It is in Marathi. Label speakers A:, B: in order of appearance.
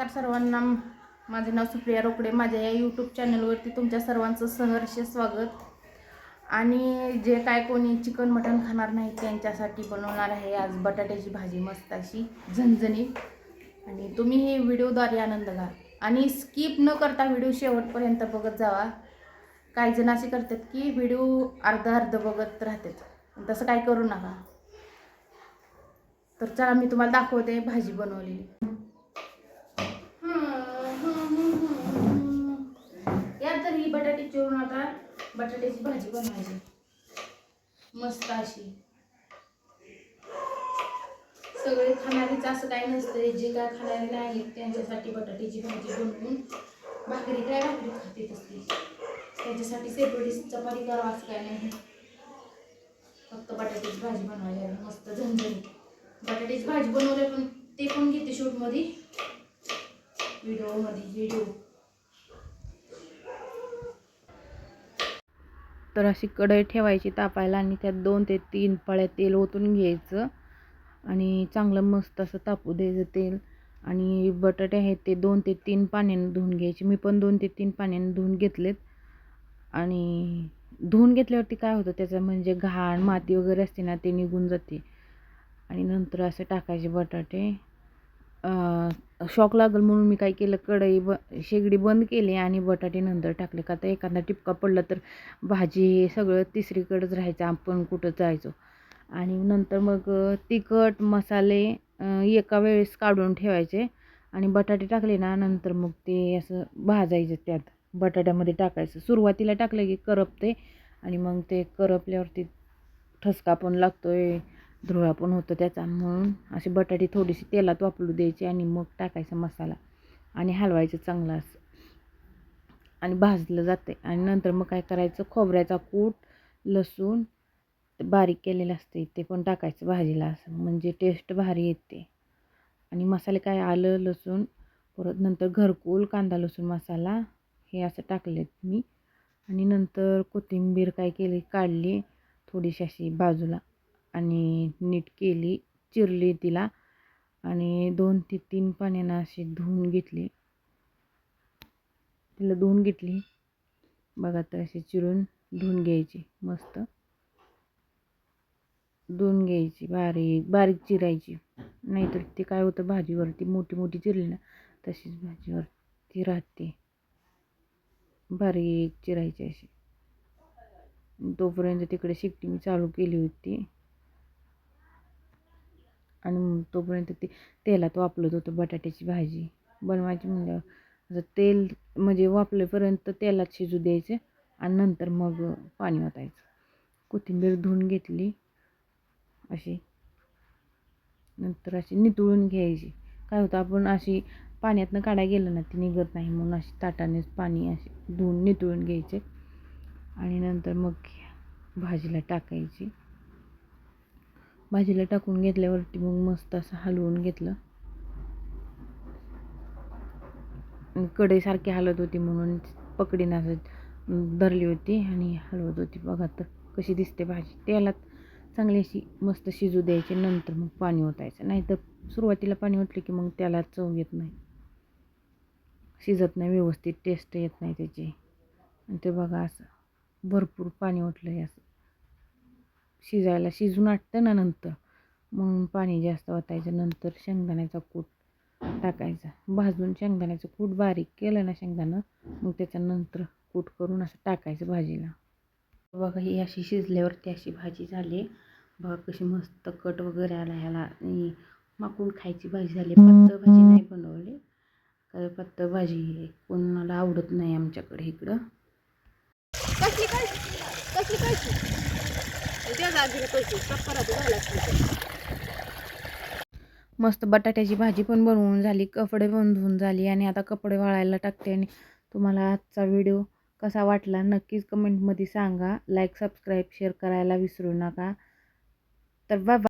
A: नमस्कार सर्वांना. माझे नाव सुप्रिया रोकडे. माझ्या या यूट्यूब चॅनलवरती तुमच्या सर्वांचं सहर्ष स्वागत. आणि जे काय कोणी चिकन मटण खाणार नाही त्यांच्यासाठी बनवणार आहे आज बटाट्याची भाजी, मस्त अशी झणझणीत. आणि तुम्ही हे व्हिडिओद्वारे आनंद घ्या आणि स्किप न करता व्हिडिओ शेवटपर्यंत बघत जावा. काही जण असे करतात की व्हिडिओ अर्धा अर्ध बघत राहतात, तसं काय करू नका. तर चला मी तुम्हाला दाखवते भाजी बनवलेली. यात तर ही बटाटे चिरून आता बटाट्याची भाजी बनवायची मस्त अशी. सगळे खाणारीच असं काही नसतं, जे काय खाणारे नाही त्यांच्यासाठी बटाट्याची भाजी बनवून भाकरी खाते असते, त्यांच्यासाठी सेपरेट चपाती करावं असं काय नाही. फक्त बटाट्याची भाजी बनवायची मस्त झणझणीत. बटाट्याची भाजी बनवले पण ते पण घेते शूटमध्ये, व्हिडिओ. तर अशी कढई ठेवायची तापायला आणि त्यात 2 ते 3 पळ्या तेल ओतून घ्यायचं आणि चांगलं मस्त असं तापू द्यायचं तेल. आणि बटाटे आहेत ते 2 ते 3 पाण्याने धुवून घ्यायचे. मी पण 2 ते 3 पाण्याने धुवून घेतलेत. आणि धुवून घेतल्यावरती काय होतं, त्याचं म्हणजे घाण माती वगैरे असते ना, ते निघून जाते. आणि नंतर असं टाकायचे बटाटे. शॉक लागल म्हणून मी काय केलं, शेगडी बंद केली आणि बटाटे नंतर टाकले. का तर एखादा टिपका पडला तर भाजी सगळं तिसरीकडेच राहायचं, आपण कुठं जायचो. आणि नंतर मग तिखट मसाले एका वेळेस काढून ठेवायचे आणि बटाटे टाकले ना, नंतर मग ते असं भाजायचं, त्यात बटाट्यामध्ये टाकायचं. सुरुवातीला टाकलं की करपते आणि मग ते करपल्यावरती ठसका पण लागतोय, धुळा पण होतं त्याचा. म्हणून असे बटाटे थोडीशी तेलात वापरू द्यायचे आणि मग टाकायचा मसाला आणि हलवायचं चांगलं असं आणि भाजलं जाते. आणि नंतर मग काय करायचं, खोबऱ्याचा कूट, लसूण बारीक केलेलं असते ते पण टाकायचं भाजीला, असं म्हणजे टेस्ट भारी येते. आणि मसाले काय, आलं लसूण, परत नंतर घरकुल कांदा लसूण मसाला हे असं टाकलेत मी. आणि नंतर कोथिंबीर काय केली, काढली थोडीशी अशी बाजूला आणि नीट केली, चिरली तिला आणि 2 ते 3 पाण्यानं अशी धुवून घेतली. बघा, तर अशी चिरून धुवून घ्यायची, मस्त धुवून घ्यायची, बारीक बारीक चिरायची. नाहीतर ते काय होतं, भाजीवरती मोठी मोठी चिरली ना तशीच भाजीवरती राहते. बारीक चिरायची अशी. तोपर्यंत तिकडे शिट्टी मी चालू केली होती आणि तोपर्यंत ते तेलात वापरत होतं. बटाट्याची भाजी बनवायची म्हणल्यावर असं तेल म्हणजे वापरेपर्यंत तेलात शिजू द्यायचे आणि नंतर मग पाणी ओतायचं. कोथिंबीर धुवून घेतली अशी, नंतर अशी नितळून घ्यायची. काय होतं, आपण अशी पाण्यातनं काढायला गेलं ना ती निघत नाही, म्हणून अशी ताटानेच पाणी अशी धुवून नितळून घ्यायचे. आणि नंतर मग भाजीला टाकायची. भाजीला टाकून घेतल्यावरती मग मस्त असं हलवून घेतलं. कढईसारखी हलत होती म्हणून पकडीनं असं धरली होती आणि हलवत होती. बघा तर कशी दिसते भाजी. तेलात चांगली अशी मस्त शिजू द्यायची, नंतर मग पाणी ओतायचं. नाहीतर सुरुवातीला पाणी ओतलं की मग त्याला चव येत नाही, शिजत नाही व्यवस्थित, टेस्ट येत नाही त्याची. आणि ते बघा असं भरपूर पाणी ओतलं आहे, असं शिजायला शिजून वाटतं ना नंतर, म्हणून पाणी जास्त ओतायचं. नंतर शेंगदाण्याचा कूट टाकायचा, भाजून शेंगदाण्याचं कूट बारीक केलं ना शेंगदाणं, मग त्याच्यानंतर कूट करून असं टाकायचं भाजीला. बघा, ही अशी शिजल्यावरती अशी भाजी झाली. बघा कशी मस्त कट वगैरे आला ह्याला. आणि माकून खायची भाजी झाली. पातळ भाजी नाही बनवली, कारण पातळ भाजी कोणाला आवडत नाही आमच्याकडे इकडं. मस्त बटाट्याची भाजी पण बनवून झाली, कपडे पण धुवून झाली आणि आता कपडे वाळायला टाकते. आणि तुम्हाला आजचा व्हिडिओ कसा वाटला नक्कीच कमेंटमध्ये सांगा. लाईक, सबस्क्राईब, शेअर करायला विसरू नका. तर बाय.